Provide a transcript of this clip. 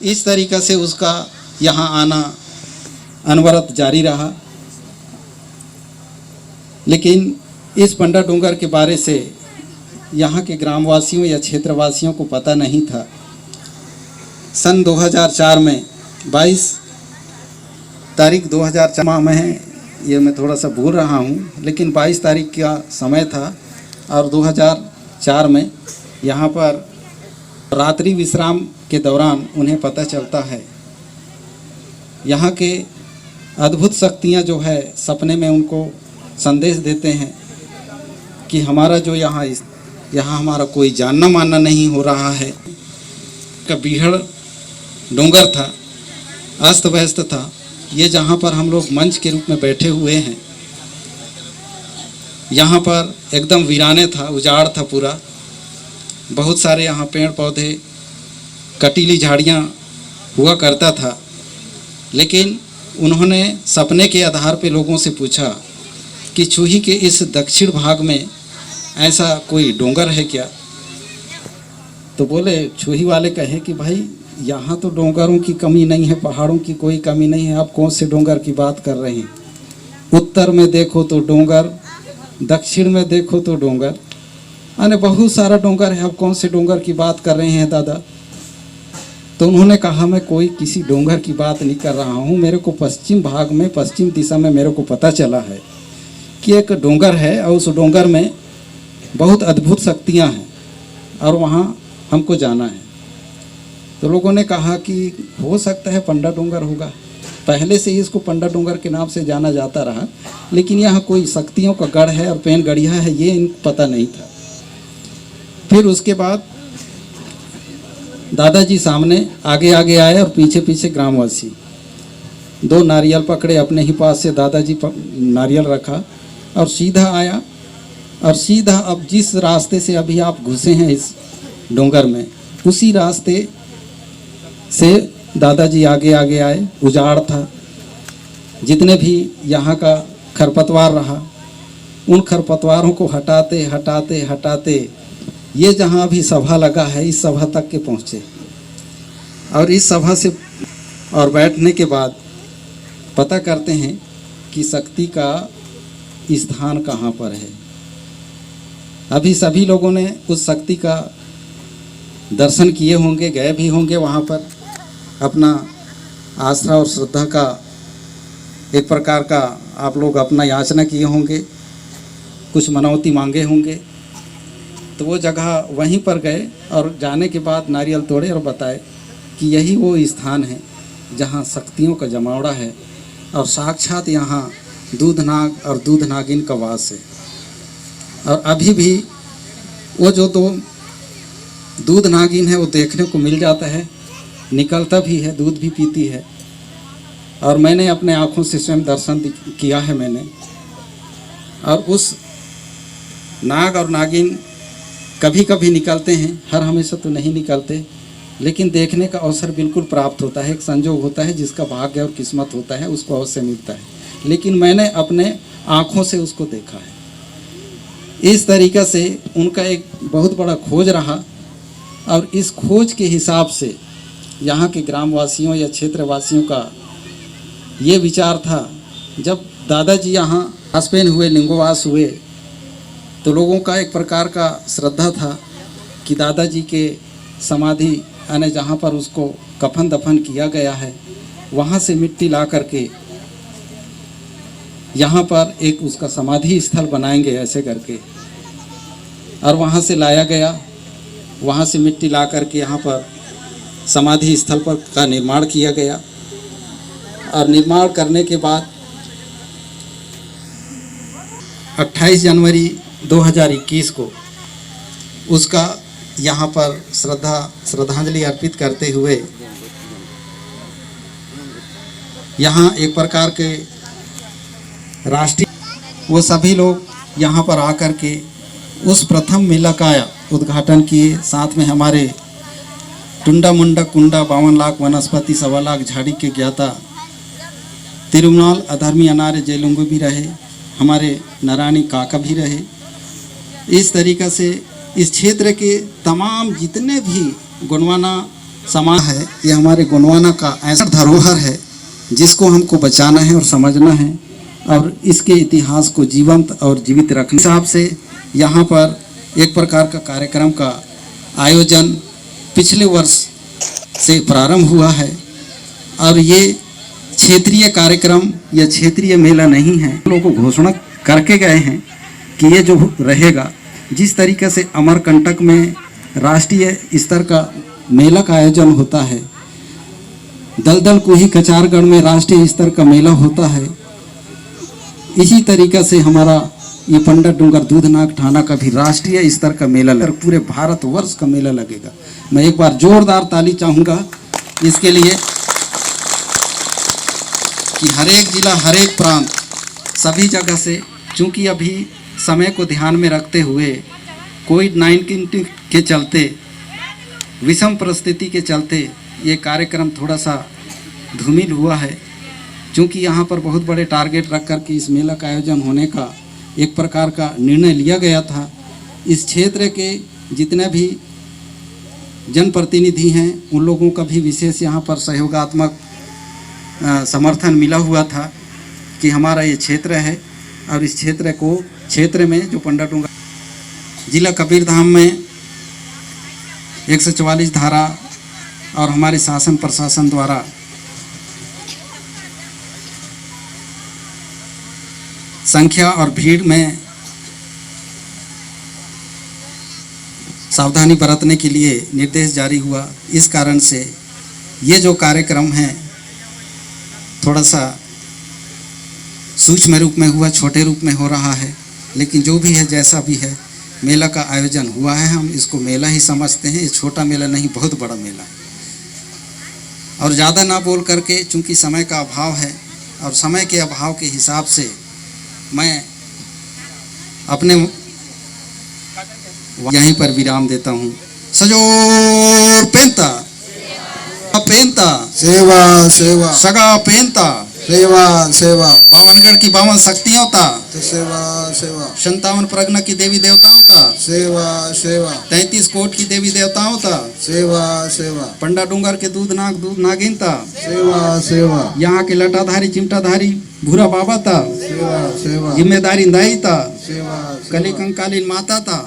इस तरीक़े से उसका यहाँ आना अनवरत जारी रहा। लेकिन इस पंडा डोंगर के बारे से यहाँ के ग्रामवासियों या क्षेत्रवासियों को पता नहीं था। सन 2004 में 22 तारीख 2004 में है, ये मैं थोड़ा सा भूल रहा हूँ, लेकिन 22 तारीख का समय था और 2004 में यहाँ पर रात्रि विश्राम के दौरान उन्हें पता चलता है। यहाँ के अद्भुत शक्तियाँ जो है सपने में उनको संदेश देते हैं कि हमारा जो यहाँ हमारा कोई जानना मानना नहीं हो रहा है। का बीहड़ डोंगर था, अस्त व्यस्त था। ये जहाँ पर हम लोग मंच के रूप में बैठे हुए हैं, यहाँ पर एकदम वीराने था, उजाड़ था पूरा। बहुत सारे यहाँ पेड़ पौधे, कटीली झाड़ियाँ हुआ करता था। लेकिन उन्होंने सपने के आधार पे लोगों से पूछा कि छुही के इस दक्षिण भाग में ऐसा कोई डोंगर है क्या? तो बोले, छुही वाले कहे कि भाई यहाँ तो डोंगरों की कमी नहीं है, पहाड़ों की कोई कमी नहीं है, आप कौन से डोंगर की बात कर रहे हैं? उत्तर में देखो तो डोंगर, दक्षिण में देखो तो डोंगर, अने बहुत सारा डोंगर है, आप कौन से डोंगर की बात कर रहे हैं दादा? तो उन्होंने कहा, मैं कोई किसी डोंगर की बात नहीं कर रहा हूँ, मेरे को पश्चिम भाग में, पश्चिम दिशा में मेरे को पता चला है कि एक डोंगर है और उस डोंगर में बहुत अद्भुत शक्तियाँ हैं और वहाँ हमको जाना है। तो लोगों ने कहा कि हो सकता है पंडा डोंगर होगा। पहले से ही इसको पंडा डोंगर के नाम से जाना जाता रहा, लेकिन यहाँ कोई शक्तियों का गढ़ है और पेन गढ़िया है, ये इनको पता नहीं था। फिर उसके बाद दादाजी सामने आगे आगे आए और पीछे पीछे ग्रामवासी। 2 नारियल पकड़े अपने ही पास से, दादाजी नारियल रखा और सीधा आया। और सीधा अब जिस रास्ते से अभी आप घुसे हैं इस डोंगर में, उसी रास्ते से दादाजी आगे आगे आए। उजाड़ था, जितने भी यहाँ का खरपतवार रहा, उन खरपतवारों को हटाते हटाते हटाते ये जहाँ अभी सभा लगा है, इस सभा तक के पहुँचे। और इस सभा से और बैठने के बाद पता करते हैं कि शक्ति का स्थान कहाँ पर है। अभी सभी लोगों ने उस शक्ति का दर्शन किए होंगे, गए भी होंगे वहाँ पर, अपना आस्था और श्रद्धा का एक प्रकार का आप लोग अपना याचना किए होंगे, कुछ मनौती मांगे होंगे। तो वो जगह वहीं पर गए और जाने के बाद नारियल तोड़े और बताए कि यही वो स्थान है जहाँ शक्तियों का जमावड़ा है और साक्षात यहाँ दूधनाग और दूधनागिन का वास है। और अभी भी वो जो 2 दूध नागिन है वो देखने को मिल जाता है, निकलता भी है, दूध भी पीती है। और मैंने अपने आँखों से स्वयं दर्शन किया है मैंने। और उस नाग और नागिन कभी कभी निकलते हैं, हर हमेशा तो नहीं निकलते, लेकिन देखने का अवसर बिल्कुल प्राप्त होता है। एक संजोग होता है, जिसका भाग्य और किस्मत होता है उसको अवश्य मिलता है। लेकिन मैंने अपने आँखों से उसको देखा है। इस तरीक़े से उनका एक बहुत बड़ा खोज रहा और इस खोज के हिसाब से यहाँ के ग्रामवासियों या क्षेत्रवासियों का ये विचार था, जब दादाजी यहाँ आसपेन हुए, लिंगोवास हुए, तो लोगों का एक प्रकार का श्रद्धा था कि दादाजी के समाधि यानी जहाँ पर उसको कफन दफन किया गया है, वहाँ से मिट्टी ला करके यहाँ पर एक उसका समाधि स्थल बनाएंगे ऐसे करके। और वहाँ से लाया गया, वहाँ से मिट्टी ला करके यहाँ पर समाधि स्थल पर का निर्माण किया गया। और निर्माण करने के बाद 28 जनवरी 2021 को उसका यहाँ पर श्रद्धांजलि अर्पित करते हुए यहाँ एक प्रकार के राष्ट्रीय वो सभी लोग यहाँ पर आकर के उस प्रथम मेला का उद्घाटन किए। साथ में हमारे टुंडा मुंडा कुंडा 52 लाख वनस्पति 1.25 लाख झाड़ी के ज्ञाता तिरुमलाल अधर्मी अनार्य जेलुंगु भी रहे, हमारे नारायणी काका भी रहे। इस तरीक़े से इस क्षेत्र के तमाम जितने भी गुणवाना समाज है, ये हमारे गोंडवाना का ऐसा धरोहर है जिसको हमको बचाना है और समझना है और इसके इतिहास को जीवंत और जीवित रखने हिसाब से यहाँ पर एक प्रकार का कार्यक्रम का आयोजन पिछले वर्ष से प्रारंभ हुआ है और ये क्षेत्रीय कार्यक्रम या क्षेत्रीय मेला नहीं है। लोगों को घोषणा करके गए हैं कि ये जो रहेगा, जिस तरीके से अमरकंटक में राष्ट्रीय स्तर का मेला का आयोजन होता है, दलदल कुही कचारगढ़ में राष्ट्रीय स्तर का मेला होता है, इसी तरीके से हमारा ये पंडा डूंगर दूधनाग थाना का भी राष्ट्रीय स्तर का मेला पूरे भारतवर्ष का मेला लगेगा। मैं एक बार जोरदार ताली चाहूँगा इसके लिए कि हर एक जिला, हर एक प्रांत, सभी जगह से, चूँकि अभी समय को ध्यान में रखते हुए कोविड-19 के चलते, विषम परिस्थिति के चलते ये कार्यक्रम थोड़ा सा धूमिल हुआ है। क्योंकि यहाँ पर बहुत बड़े टारगेट रख कर के इस मेला का आयोजन होने का एक प्रकार का निर्णय लिया गया था। इस क्षेत्र के जितने भी जनप्रतिनिधि हैं उन लोगों का भी विशेष यहाँ पर सहयोगात्मक समर्थन मिला हुआ था कि हमारा ये क्षेत्र है और इस क्षेत्र में जो पंडा डूंगर जिला कबीरधाम में 144 धारा और हमारे शासन प्रशासन द्वारा संख्या और भीड़ में सावधानी बरतने के लिए निर्देश जारी हुआ। इस कारण से ये जो कार्यक्रम है थोड़ा सा सूक्ष्म रूप में हुआ, छोटे रूप में हो रहा है, लेकिन जो भी है, जैसा भी है, मेला का आयोजन हुआ है। हम इसको मेला ही समझते हैं, ये छोटा मेला नहीं, बहुत बड़ा मेला है। और ज़्यादा ना बोल करके, चूँकि समय का अभाव है और समय के अभाव के हिसाब से मैं अपने यहीं पर विराम देता हूँ। सजोर पेंता पेंता सेवा सेवा सगा पेंता सेवा सेवा बावनगढ़ की 52 शक्तियों ता सेवा सेवा 57 प्रज्ञा की देवी देवताओं ता सेवा सेवा 33 कोट की देवी देवताओं ता सेवा सेवा पंडा डूंगर के दूध नागिन ता सेवा सेवा यहाँ के लटाधारी चिमटाधारी भूरा बाबा ता सेवा सेवा जिम्मेदारी दाई ता सेवा कली कंकालीन माता ता